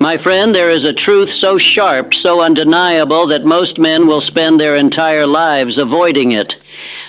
My friend, there is a truth so sharp, so undeniable, that most men will spend their entire lives avoiding it.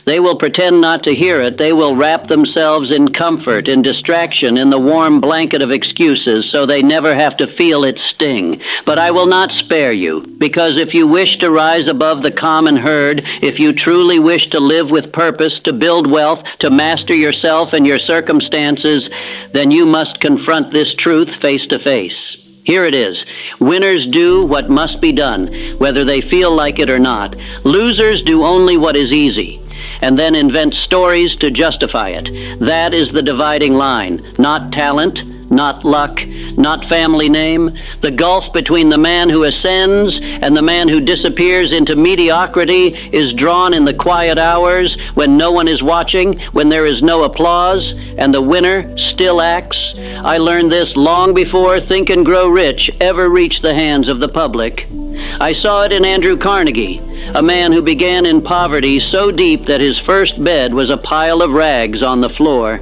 They will pretend not to hear it. They will wrap themselves in comfort, in distraction, in the warm blanket of excuses, so they never have to feel its sting. But I will not spare you, because if you wish to rise above the common herd, if you truly wish to live with purpose, to build wealth, to master yourself and your circumstances, then you must confront this truth face to face. Here it is. Winners do what must be done, whether they feel like it or not. Losers do only what is easy, and then invent stories to justify it. That is the dividing line. Not talent, not luck, not family name. The gulf between the man who ascends and the man who disappears into mediocrity is drawn in the quiet hours when no one is watching, when there is no applause, and the winner still acts. I learned this long before Think and Grow Rich ever reached the hands of the public. I saw it in Andrew Carnegie, a man who began in poverty so deep that his first bed was a pile of rags on the floor.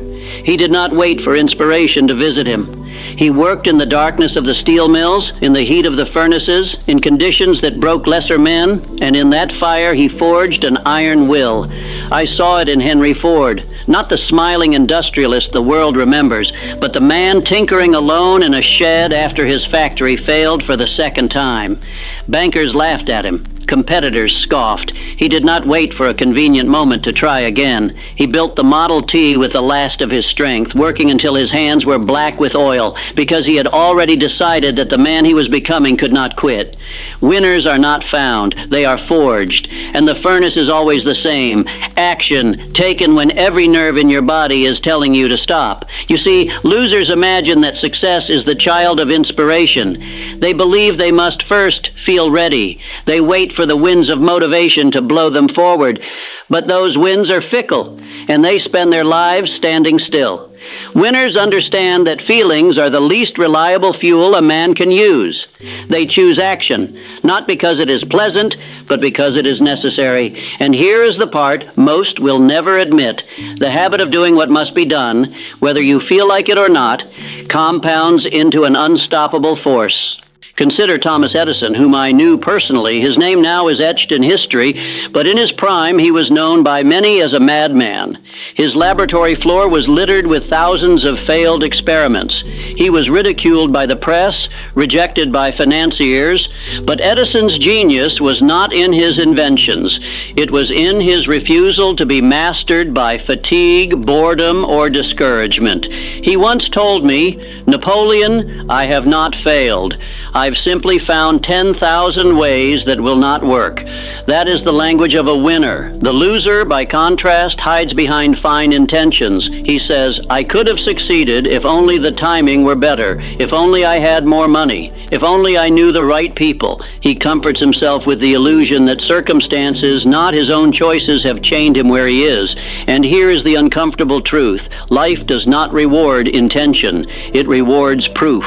He did not wait for inspiration to visit him. He worked in the darkness of the steel mills, in the heat of the furnaces, in conditions that broke lesser men, and in that fire he forged an iron will. I saw it in Henry Ford, not the smiling industrialist the world remembers, but the man tinkering alone in a shed after his factory failed for the second time. Bankers laughed at him. Competitors scoffed. He did not wait for a convenient moment to try again. He built the Model T with the last of his strength, working until his hands were black with oil, because he had already decided that the man he was becoming could not quit. Winners are not found. They are forged. And the furnace is always the same. Action, taken when every nerve in your body is telling you to stop. You see, losers imagine that success is the child of inspiration. They believe they must first feel ready. They wait for the winds of motivation to blow them forward. But those winds are fickle, and they spend their lives standing still. Winners understand that feelings are the least reliable fuel a man can use. They choose action, not because it is pleasant, but because it is necessary. And here is the part most will never admit. The habit of doing what must be done, whether you feel like it or not, compounds into an unstoppable force. Consider Thomas Edison, whom I knew personally. His name now is etched in history, but in his prime he was known by many as a madman. His laboratory floor was littered with thousands of failed experiments. He was ridiculed by the press, rejected by financiers, but Edison's genius was not in his inventions. It was in his refusal to be mastered by fatigue, boredom, or discouragement. He once told me, "Napoleon, I have not failed. I've simply found 10,000 ways that will not work." That is the language of a winner. The loser, by contrast, hides behind fine intentions. He says, "I could have succeeded if only the timing were better, if only I had more money, if only I knew the right people." He comforts himself with the illusion that circumstances, not his own choices, have chained him where he is. And here is the uncomfortable truth. Life does not reward intention. It rewards proof.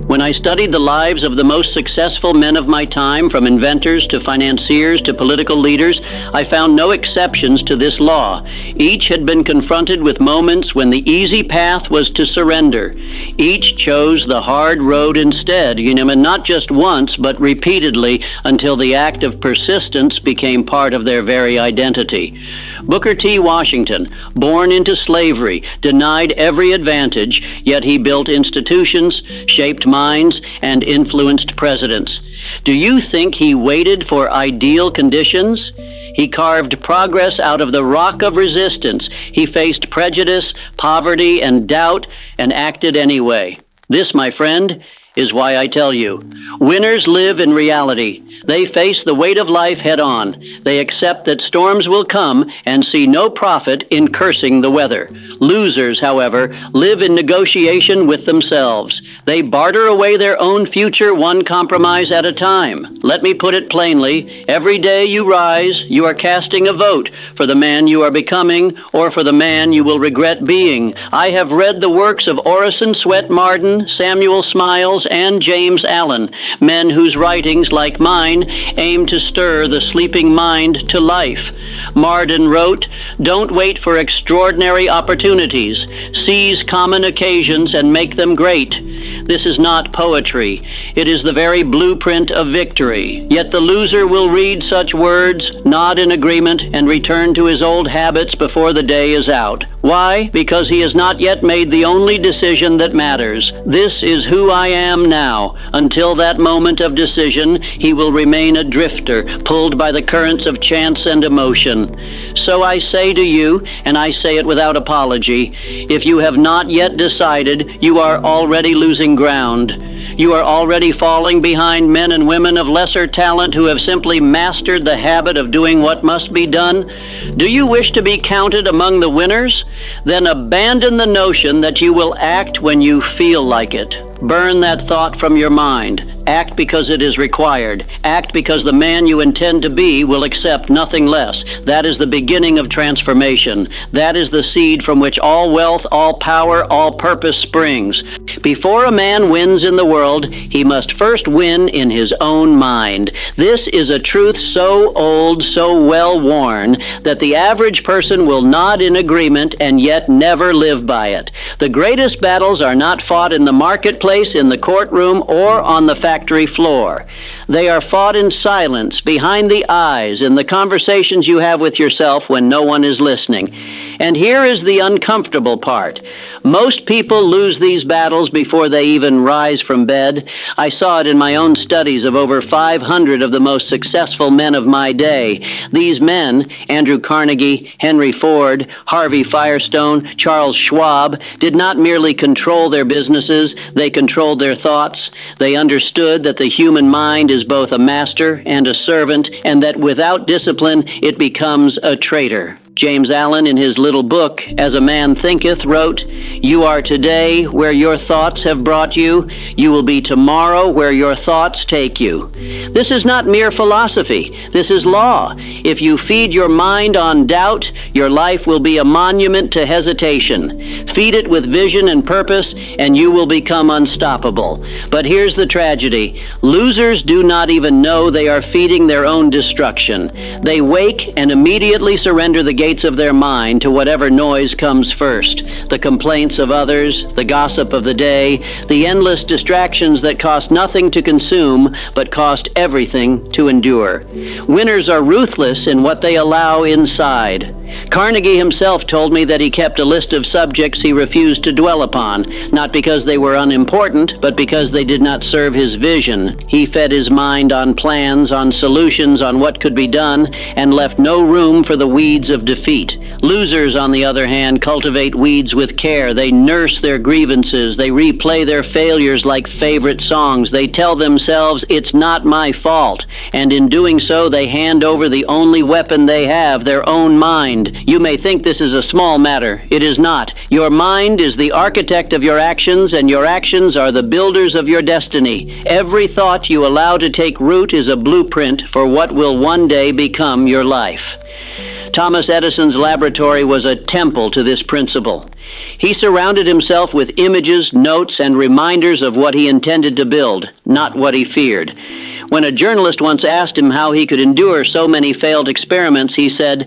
When I studied the lives of the most successful men of my time, from inventors to financiers to political leaders, I found no exceptions to this law. Each had been confronted with moments when the easy path was to surrender. Each chose the hard road instead, and not just once, but repeatedly, until the act of persistence became part of their very identity. Booker T. Washington, born into slavery, denied every advantage, yet he built institutions, shaped minds, and influenced presidents. Do you think he waited for ideal conditions? He carved progress out of the rock of resistance. He faced prejudice, poverty, and doubt, and acted anyway. This, my friend, is why I tell you. Winners live in reality. They face the weight of life head on. They accept that storms will come and see no profit in cursing the weather. Losers, however, live in negotiation with themselves. They barter away their own future one compromise at a time. Let me put it plainly. Every day you rise, you are casting a vote for the man you are becoming or for the man you will regret being. I have read the works of Orison Swett Marden, Samuel Smiles, and James Allen, men whose writings, like mine, aim to stir the sleeping mind to life. Marden wrote, "Don't wait for extraordinary opportunities. Seize common occasions and make them great." This is not poetry. It is the very blueprint of victory. Yet the loser will read such words, nod in agreement, and return to his old habits before the day is out. Why? Because he has not yet made the only decision that matters. This is who I am now. Until that moment of decision, he will remain a drifter, pulled by the currents of chance and emotion. So I say to you, and I say it without apology, if you have not yet decided, you are already losing ground. You are already falling behind men and women of lesser talent who have simply mastered the habit of doing what must be done. Do you wish to be counted among the winners? Then abandon the notion that you will act when you feel like it. Burn that thought from your mind. Act because it is required. Act because the man you intend to be will accept nothing less. That is the beginning of transformation. That is the seed from which all wealth, all power, all purpose springs. Before a man wins in the world, he must first win in his own mind. This is a truth so old, so well worn, that the average person will nod in agreement and yet never live by it. The greatest battles are not fought in the marketplace, in the courtroom, or on the factory floor. They are fought in silence, behind the eyes, in the conversations you have with yourself when no one is listening. And here is the uncomfortable part. Most people lose these battles before they even rise from bed. I saw it in my own studies of over 500 of the most successful men of my day. These men, Andrew Carnegie, Henry Ford, Harvey Firestone, Charles Schwab, did not merely control their businesses, they controlled their thoughts. They understood that the human mind is both a master and a servant, and that without discipline it becomes a traitor. James Allen, in his little book, As a Man Thinketh, wrote, "You are today where your thoughts have brought you. You will be tomorrow where your thoughts take you." This is not mere philosophy. This is law. If you feed your mind on doubt, your life will be a monument to hesitation. Feed it with vision and purpose, and you will become unstoppable. But here's the tragedy. Losers do not even know they are feeding their own destruction. They wake and immediately surrender the gates of their mind to whatever noise comes first. The complaints of others, the gossip of the day, the endless distractions that cost nothing to consume but cost everything to endure. Winners are ruthless in what they allow inside. Carnegie himself told me that he kept a list of subjects he refused to dwell upon, not because they were unimportant, but because they did not serve his vision. He fed his mind on plans, on solutions, on what could be done, and left no room for the weeds of defeat. Losers, on the other hand, cultivate weeds with care. They nurse their grievances. They replay their failures like favorite songs. They tell themselves, "It's not my fault." And in doing so, they hand over the only weapon they have, their own mind. You may think this is a small matter. It is not. Your mind is the architect of your actions, and your actions are the builders of your destiny. Every thought you allow to take root is a blueprint for what will one day become your life. Thomas Edison's laboratory was a temple to this principle. He surrounded himself with images, notes, and reminders of what he intended to build, not what he feared. When a journalist once asked him how he could endure so many failed experiments, he said,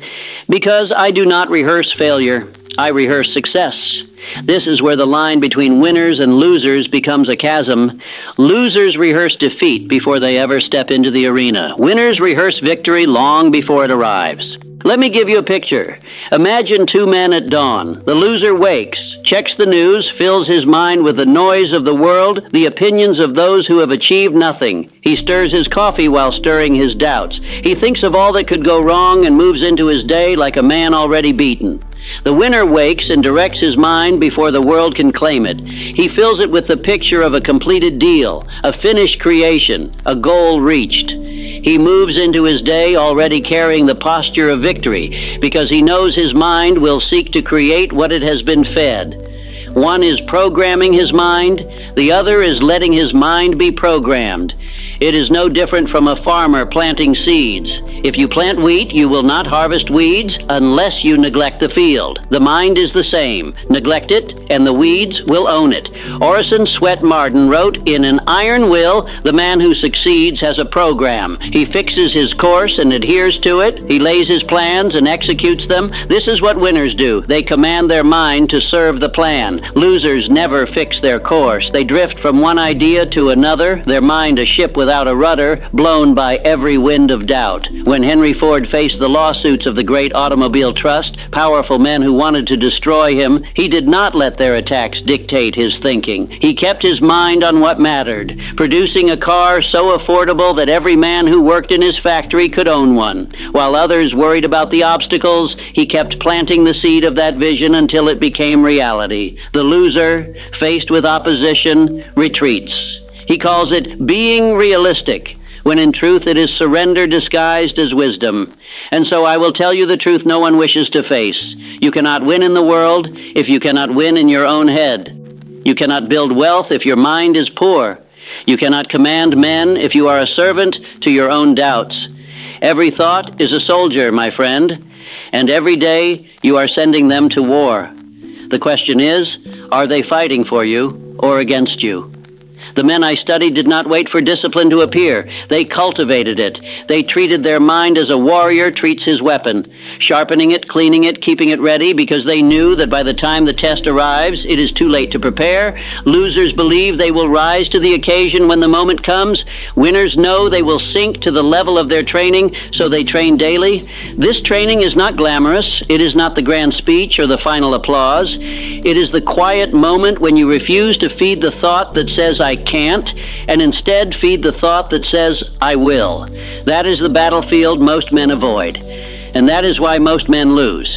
"Because I do not rehearse failure, I rehearse success." This is where the line between winners and losers becomes a chasm. Losers rehearse defeat before they ever step into the arena. Winners rehearse victory long before it arrives. Let me give you a picture. Imagine two men at dawn. The loser wakes, checks the news, fills his mind with the noise of the world, the opinions of those who have achieved nothing. He stirs his coffee while stirring his doubts. He thinks of all that could go wrong and moves into his day like a man already beaten. The winner wakes and directs his mind before the world can claim it. He fills it with the picture of a completed deal, a finished creation, a goal reached. He moves into his day already carrying the posture of victory because he knows his mind will seek to create what it has been fed. One is programming his mind, the other is letting his mind be programmed. It is no different from a farmer planting seeds. If you plant wheat, you will not harvest weeds unless you neglect the field. The mind is the same. Neglect it, and the weeds will own it. Orison Swett Marden wrote, "In an iron will, the man who succeeds has a program. He fixes his course and adheres to it. He lays his plans and executes them. This is what winners do. They command their mind to serve the plan. Losers never fix their course. They drift from one idea to another, their mind a ship without a rudder, blown by every wind of doubt." When Henry Ford faced the lawsuits of the great automobile trust, powerful men who wanted to destroy him, he did not let their attacks dictate his thinking. He kept his mind on what mattered, producing a car so affordable that every man who worked in his factory could own one. While others worried about the obstacles, he kept planting the seed of that vision until it became reality. The loser, faced with opposition, retreats. He calls it being realistic, when in truth it is surrender disguised as wisdom. And so I will tell you the truth no one wishes to face. You cannot win in the world if you cannot win in your own head. You cannot build wealth if your mind is poor. You cannot command men if you are a servant to your own doubts. Every thought is a soldier, my friend, and every day you are sending them to war. The question is, are they fighting for you or against you? The men I studied did not wait for discipline to appear. They cultivated it. They treated their mind as a warrior treats his weapon, sharpening it, cleaning it, keeping it ready, because they knew that by the time the test arrives, it is too late to prepare. Losers believe they will rise to the occasion when the moment comes. Winners know they will sink to the level of their training, so they train daily. This training is not glamorous. It is not the grand speech or the final applause. It is the quiet moment when you refuse to feed the thought that says, "I can't," and instead feed the thought that says, "I will." That is the battlefield most men avoid, and that is why most men lose.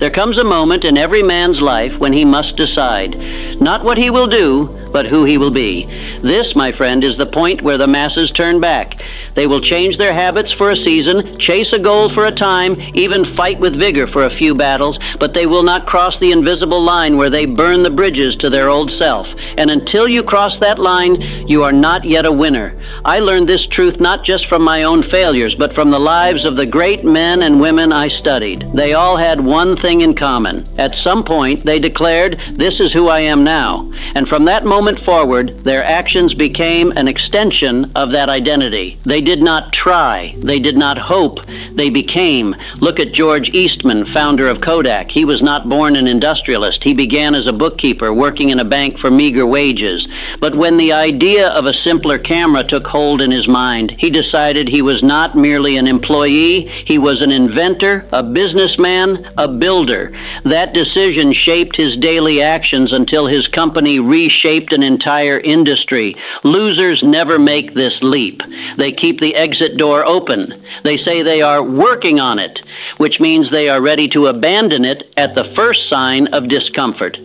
There comes a moment in every man's life when he must decide, not what he will do, but who he will be. This, my friend, is the point where the masses turn back. They will change their habits for a season, chase a goal for a time, even fight with vigor for a few battles, but they will not cross the invisible line where they burn the bridges to their old self. And until you cross that line, you are not yet a winner. I learned this truth not just from my own failures, but from the lives of the great men and women I studied. They all had one thing in common. At some point, they declared, "This is who I am now." And from that moment forward, their actions became an extension of that identity. They did not try. They did not hope. They became. Look at George Eastman, founder of Kodak. He was not born an industrialist. He began as a bookkeeper, working in a bank for meager wages. But when the idea of a simpler camera took hold in his mind, he decided he was not merely an employee. He was an inventor, a businessman, a builder. That decision shaped his daily actions until his company reshaped an entire industry. Losers never make this leap. They keep the exit door open. They say they are working on it, which means they are ready to abandon it at the first sign of discomfort.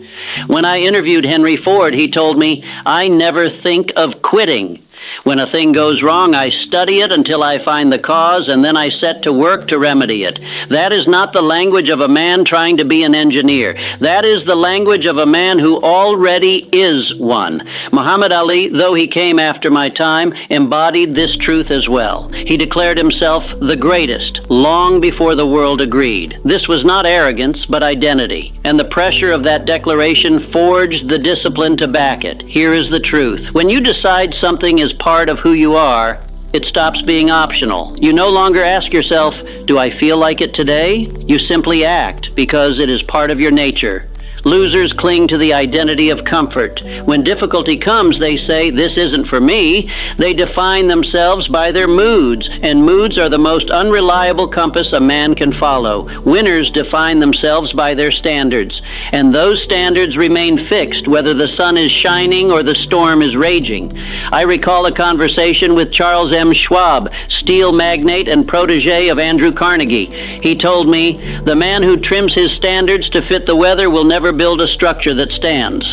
When I interviewed Henry Ford, he told me, "I never think of quitting. When a thing goes wrong, I study it until I find the cause, and then I set to work to remedy it." That is not the language of a man trying to be an engineer. That is the language of a man who already is one. Muhammad Ali, though he came after my time, embodied this truth as well. He declared himself the greatest long before the world agreed. This was not arrogance, but identity, and the pressure of that declaration forged the discipline to back it. Here is the truth. When you decide something is part of who you are, it stops being optional. You no longer ask yourself, "Do I feel like it today?" You simply act because it is part of your nature. Losers cling to the identity of comfort. When difficulty comes, they say, "This isn't for me." They define themselves by their moods, and moods are the most unreliable compass a man can follow. Winners define themselves by their standards, and those standards remain fixed whether the sun is shining or the storm is raging. I recall a conversation with Charles M. Schwab, steel magnate and protege of Andrew Carnegie. He told me, "The man who trims his standards to fit the weather will never build a structure that stands."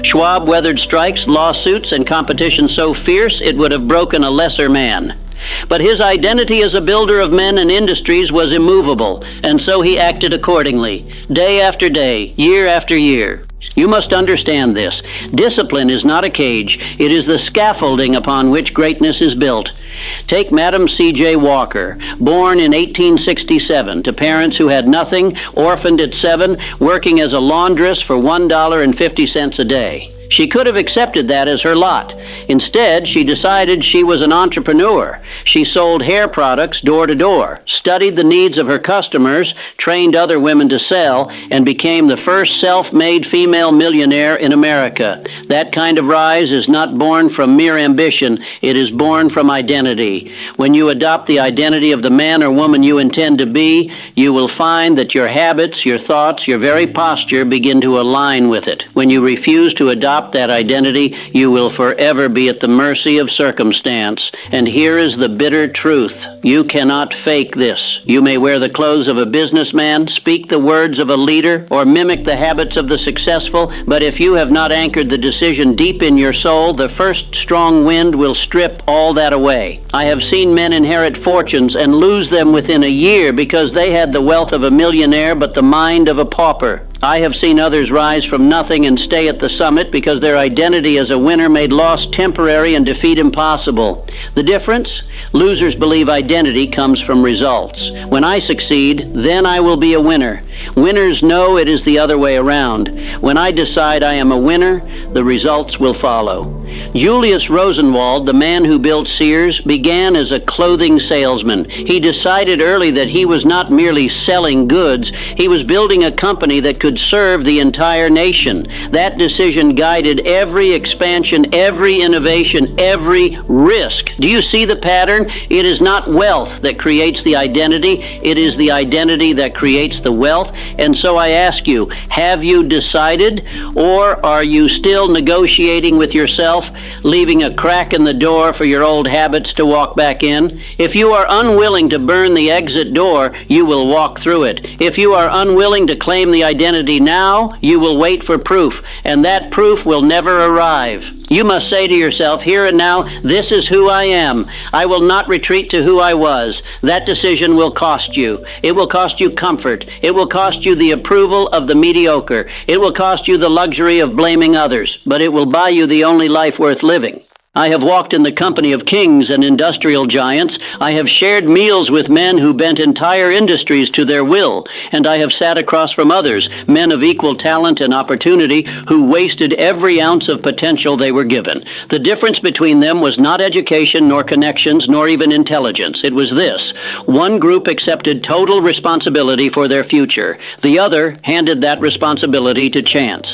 Schwab weathered strikes, lawsuits, and competition so fierce it would have broken a lesser man. But his identity as a builder of men and industries was immovable, and so he acted accordingly, day after day, year after year. You must understand this. Discipline is not a cage. It is the scaffolding upon which greatness is built. Take Madam C.J. Walker, born in 1867 to parents who had nothing, orphaned at 7, working as a laundress for $1.50 a day. She could have accepted that as her lot. Instead, she decided she was an entrepreneur. She sold hair products door to door, studied the needs of her customers, trained other women to sell, and became the first self-made female millionaire in America. That kind of rise is not born from mere ambition. It is born from identity. When you adopt the identity of the man or woman you intend to be, you will find that your habits, your thoughts, your very posture begin to align with it. When you refuse to adopt that identity, you will forever be at the mercy of circumstance. And here is the bitter truth. You cannot fake this. You may wear the clothes of a businessman, speak the words of a leader, or mimic the habits of the successful, but if you have not anchored the decision deep in your soul, the first strong wind will strip all that away. I have seen men inherit fortunes and lose them within a year because they had the wealth of a millionaire but the mind of a pauper. I have seen others rise from nothing and stay at the summit because their identity as a winner made loss temporary and defeat impossible. The difference? Losers believe identity comes from results. When I succeed, then I will be a winner. Winners know it is the other way around. When I decide I am a winner, the results will follow. Julius Rosenwald, the man who built Sears, began as a clothing salesman. He decided early that he was not merely selling goods, he was building a company that could serve the entire nation. That decision guided every expansion, every innovation, every risk. Do you see the pattern? It is not wealth that creates the identity, it is the identity that creates the wealth. And so I ask you, have you decided, or are you still negotiating with yourself, leaving a crack in the door for your old habits to walk back in? If you are unwilling to burn the exit door, you will walk through it. If you are unwilling to claim the identity now, you will wait for proof, and that proof will never arrive. You must say to yourself, here and now, this is who I am. I will not retreat to who I was. That decision will cost you. It will cost you comfort. It will cost you the approval of the mediocre. It will cost you the luxury of blaming others, but it will buy you the only life worth living. I have walked in the company of kings and industrial giants. I have shared meals with men who bent entire industries to their will, and I have sat across from others, men of equal talent and opportunity, who wasted every ounce of potential they were given. The difference between them was not education, nor connections, nor even intelligence. It was this: one group accepted total responsibility for their future. The other handed that responsibility to chance.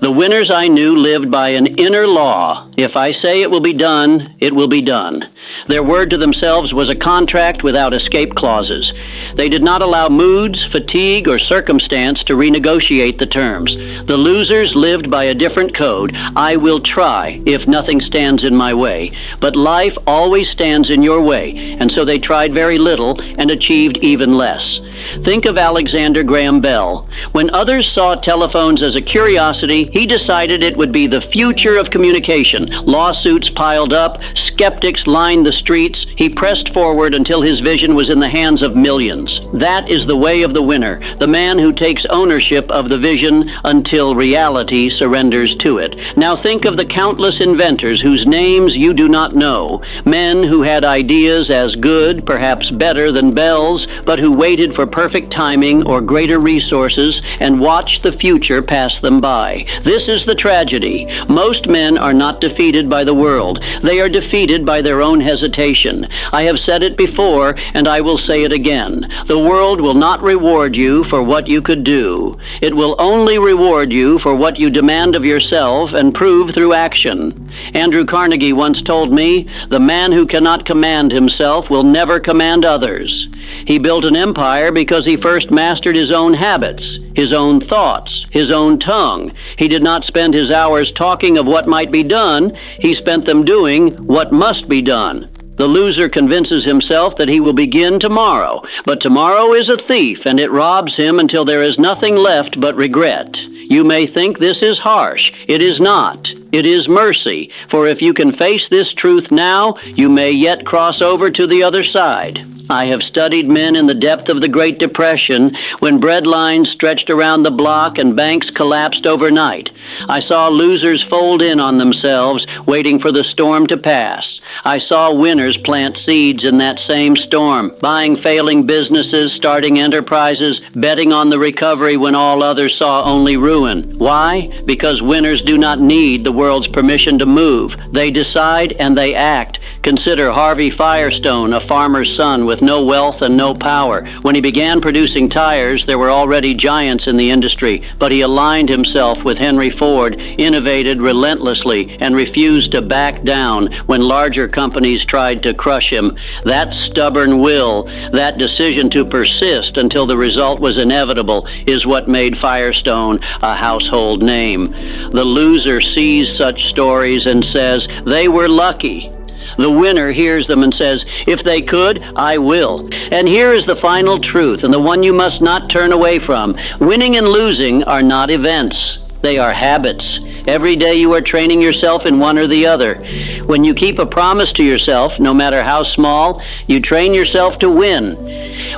The winners I knew lived by an inner law. If I say it will be done, it will be done. Their word to themselves was a contract without escape clauses. They did not allow moods, fatigue, or circumstance to renegotiate the terms. The losers lived by a different code. I will try if nothing stands in my way. But life always stands in your way, and so they tried very little and achieved even less. Think of Alexander Graham Bell. When others saw telephones as a curiosity, he decided it would be the future of communication. Lawsuits piled up, skeptics lined the streets. He pressed forward until his vision was in the hands of millions. That is the way of the winner, the man who takes ownership of the vision until reality surrenders to it. Now think of the countless inventors whose names you do not know, men who had ideas as good, perhaps better than Bell's, but who waited for perfect timing or greater resources and watched the future pass them by. This is the tragedy. Most men are not defeated by the world. They are defeated by their own hesitation. I have said it before, and I will say it again. The world will not reward you for what you could do. It will only reward you for what you demand of yourself and prove through action. Andrew Carnegie once told me, "The man who cannot command himself will never command others." He built an empire because he first mastered his own habits, his own thoughts, his own tongue. He did not spend his hours talking of what might be done. He spent them doing what must be done. The loser convinces himself that he will begin tomorrow, but tomorrow is a thief, and it robs him until there is nothing left but regret. You may think this is harsh. It is not. It is mercy, for if you can face this truth now, you may yet cross over to the other side. I have studied men in the depth of the Great Depression when bread lines stretched around the block and banks collapsed overnight. I saw losers fold in on themselves, waiting for the storm to pass. I saw winners plant seeds in that same storm, buying failing businesses, starting enterprises, betting on the recovery when all others saw only ruin. Why? Because winners do not need the world's permission to move. They decide and they act. Consider Harvey Firestone, a farmer's son with no wealth and no power. When he began producing tires, there were already giants in the industry, but he aligned himself with Henry Ford, innovated relentlessly, and refused to back down when larger companies tried to crush him. That stubborn will, that decision to persist until the result was inevitable, is what made Firestone a household name. The loser sees such stories and says, "They were lucky." The winner hears them and says, "If they could, I will." And here is the final truth, and the one you must not turn away from. Winning and losing are not events. They are habits. Every day you are training yourself in one or the other. When you keep a promise to yourself, no matter how small, you train yourself to win.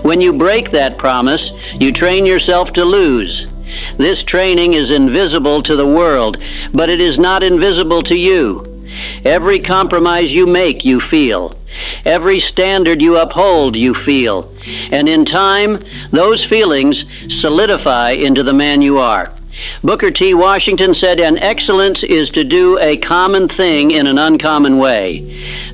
When you break that promise, you train yourself to lose. This training is invisible to the world, but it is not invisible to you. Every compromise you make, you feel. Every standard you uphold, you feel. And in time, those feelings solidify into the man you are. Booker T. Washington said, "An excellence is to do a common thing in an uncommon way."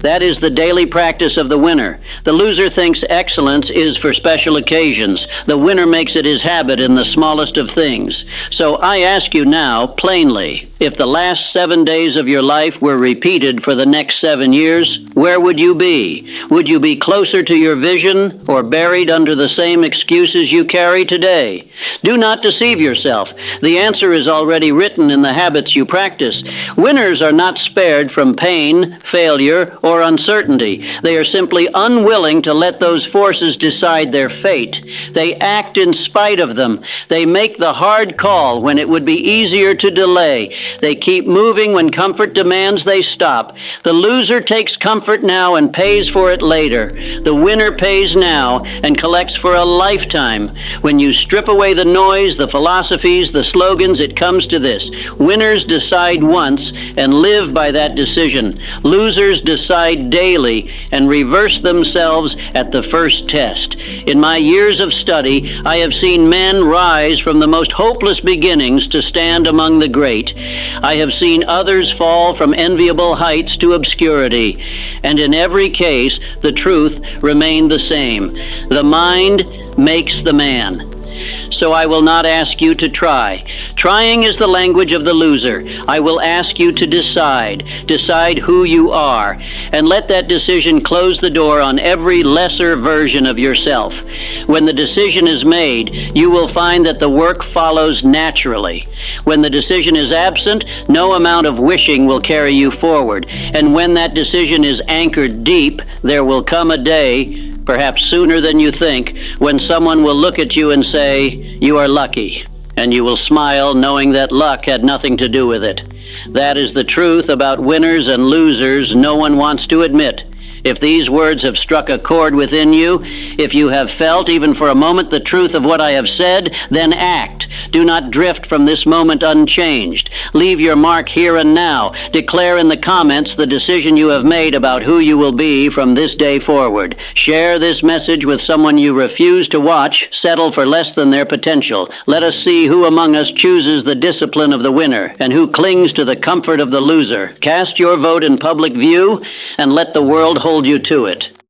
That is the daily practice of the winner. The loser thinks excellence is for special occasions. The winner makes it his habit in the smallest of things. So I ask you now, plainly, if the last 7 days of your life were repeated for the next 7 years, where would you be? Would you be closer to your vision or buried under the same excuses you carry today? Do not deceive yourself. The answer is already written in the habits you practice. Winners are not spared from pain, failure, or uncertainty. They are simply unwilling to let those forces decide their fate. They act in spite of them. They make the hard call when it would be easier to delay. They keep moving when comfort demands they stop. The loser takes comfort now and pays for it later. The winner pays now and collects for a lifetime. When you strip away the noise, the philosophies, the slogans, it comes to this: winners decide once and live by that decision. Losers decide daily and reverse themselves at the first test. In my years of study, I have seen men rise from the most hopeless beginnings to stand among the great. I have seen others fall from enviable heights to obscurity. And in every case, the truth remained the same. The mind makes the man. So I will not ask you to try. Trying is the language of the loser. I will ask you to decide. Decide who you are. And let that decision close the door on every lesser version of yourself. When the decision is made, you will find that the work follows naturally. When the decision is absent, no amount of wishing will carry you forward. And when that decision is anchored deep, there will come a day, perhaps sooner than you think, when someone will look at you and say, "You are lucky." And you will smile knowing that luck had nothing to do with it. That is the truth about winners and losers no one wants to admit. If these words have struck a chord within you, if you have felt even for a moment the truth of what I have said, then act. Do not drift from this moment unchanged. Leave your mark here and now. Declare in the comments the decision you have made about who you will be from this day forward. Share this message with someone you refuse to watch settle for less than their potential. Let us see who among us chooses the discipline of the winner and who clings to the comfort of the loser. Cast your vote in public view and let the world hold you to it.